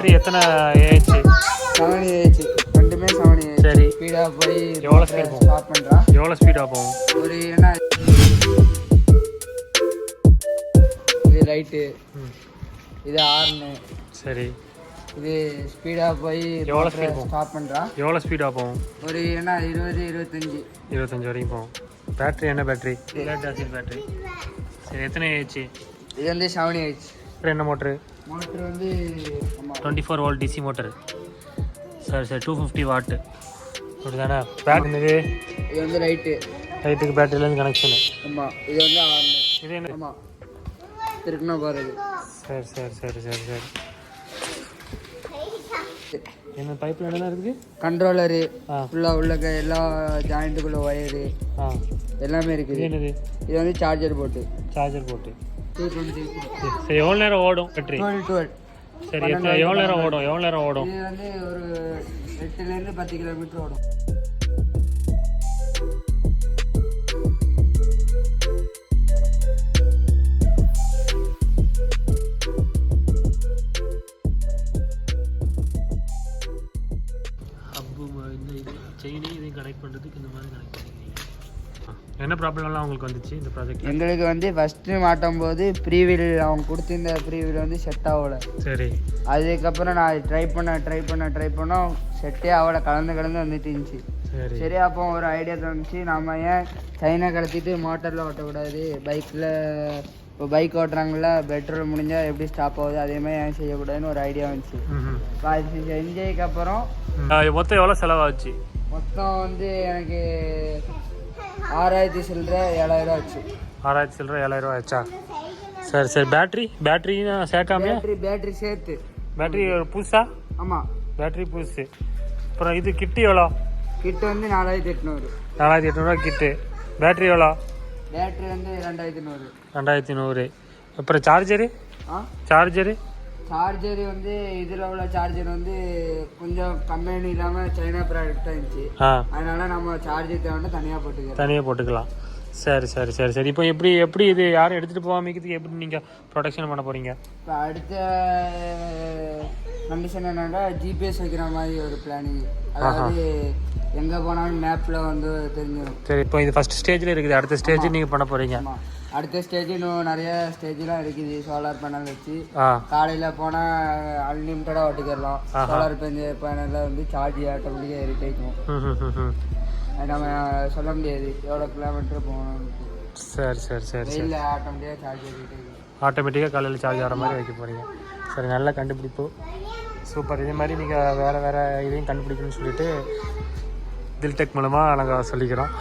Battery எத்தனை AH? 7 AH, ரெண்டுமே 7 AH. சரி, ஸ்பீடாக போய் எவ்வளோ ஸ்பீட் போகும்? ஸ்டார்ட் பண்ணுறான். எவ்வளோ ஸ்பீடாக போகும்? ஒரு என்ன இது ரைட்டு, இது ஹார்னு. சரி, இது ஸ்பீடாக போய் எவ்வளோ ஸ்பீட் போகும்? ஸ்டார்ட் பண்ணுறான். எவ்வளோ ஸ்பீடாக போகும்? ஒரு என்ன 20-25 வரைக்கும் போகும். பேட்டரி என்ன பேட்டரி? Lead acid battery. சரி, எத்தனை ஏஹெச்? இது வந்து 7 ஏஹெச். என்ன மோட்ரு? மோட்ரு வந்து 24 வோல்ட் டிசி மோட்டரு. சரி சரி, 250 வாட்டு அப்படி தானே? பேக் இது வந்து ரைட்டுக்கு பேட்டரியிலேருந்து கனெக்ஷனு. ஆமாம், இது வந்து ஹார்னு. இது என்ன? ஆமாம், இருக்குன்னா பாருங்க. சரி சரி சரி சரி சரி. என்ன பைப்பில் என்னெல்லாம் இருக்குது? கண்ட்ரோலரு ஃபுல்லாக உள்ள எல்லா ஜாயிண்ட்டுக்குள்ள ஒயரு எல்லாமே இருக்குது. என்னது? இது வந்து சார்ஜர் போட்டு 220. சரி, எவ்வளோ நேரம் ஓடும் பேட்டரி? 12. சரி, எவ்வளோ நேரம் ஓடும்? இது வந்து ஒரு 8 to 10 கிலோமீட்டர் ஓடும். செயினையும் கனெக்ட் பண்ணுறதுக்கு இந்த மாதிரி கனெக்ட் பண்ணிக்கிறீங்க. என்ன ப்ராப்ளம்லாம் உங்களுக்கு வந்துச்சு இந்த ப்ராஜெக்ட்? எங்களுக்கு வந்து ஃபஸ்ட்டு மாட்டும் போது ப்ரீவீல் அவங்க கொடுத்திருந்த ப்ரீவீல் வந்து செட் ஆகலை. சரி, அதுக்கப்புறம் நான் ட்ரை பண்ணோம், செட்டே ஆகலை, கலந்து வந்துட்டு இருந்துச்சு. சரி, அப்போ ஒரு ஐடியா தோணுச்சு, நம்ம ஏன் சைனா கடத்திட்டு மோட்டரில் ஓட்டக்கூடாது, பைக்கில் இப்போ பைக் ஓட்டுறாங்கள, பெட்ரோல் முடிஞ்சால் எப்படி ஸ்டாப் ஆகுது, அதே மாதிரி ஏன் செய்யக்கூடாதுன்னு ஒரு ஐடியா வந்துச்சு. இப்போ அது செஞ்சதுக்கப்புறம் மொத்தம் எவ்வளோ செலவாச்சு? மொத்தம் வந்து எனக்கு 6000 சில்லற 7000 ஆச்சு. 6000 சில்லற 7000 ஆச்சா? சரி சரி. பேட்டரின்னு சேர்க்காம? பேட்டரி சேர்த்து. பேட்டரி புதுசா? ஆமாம், பேட்டரி புதுசு. அப்புறம் இது கிட்டு எவ்வளோ? கிட்டு வந்து 4800. 4800 கிட்டு. பேட்டரி எவ்வளோ? பேட்டரி வந்து 2100. அப்புறம் சார்ஜரு வந்து இதில் உள்ள சார்ஜர் வந்து கொஞ்சம் கம்பெனி இல்லாமல் சைனா ப்ராடக்டாக இருந்துச்சு. அதனால நம்ம சார்ஜர் தேவைன்னா தனியாக போட்டுக்கலாம். சரி சரி சரி சரி. இப்போ எப்படி இது யாரும் எடுத்துகிட்டு போகாமிக்கிறதுக்கு எப்படி நீங்கள் ப்ரொடெக்ஷன் பண்ண போகிறீங்க? இப்போ அடுத்த கண்டிஷன் என்னன்னா ஜிபிஎஸ் வைக்கிற மாதிரி ஒரு பிளானிங். அதாவது எங்கே போனாலும் மேப்பில் வந்து தெரிஞ்சிடும். சரி, இப்போ இது ஃபஸ்ட் ஸ்டேஜில் இருக்குது. அடுத்த ஸ்டேஜ் நீங்கள் பண்ண போகிறீங்க? அடுத்த ஸ்டேஜ் இன்னும் நிறைய ஸ்டேஜ்லாம் இருக்குது. சோலார் பேனல் வச்சு காலையில் போனால் அன்லிமிட்டடாக ஓட்டிக்கிடலாம். சோலார் பேனலில் வந்து சார்ஜ் ஆட்டோமேட்டிக்காக ஏறிட்டேக்கும். அது நம்ம சொல்ல முடியாது எவ்வளோ கிலோமீட்டர் போகணும். சரி சரி சரி சரி. இல்லை, ஆட்டோமேட்டிக்காக சார்ஜ் ஏறிட்டேக்கும். ஆட்டோமேட்டிக்காக காலையில் சார்ஜ் ஆகிற மாதிரி வைக்க போகிறீங்க. சரி, நல்ல கண்டுபிடிப்பு, சூப்பர். இதே மாதிரி நீங்கள் வேறு இதையும் கண்டுபிடிக்கணும்னு சொல்லிட்டு தில்டெக் மூலமாக நாங்கள் சொல்லிக்கிறோம்.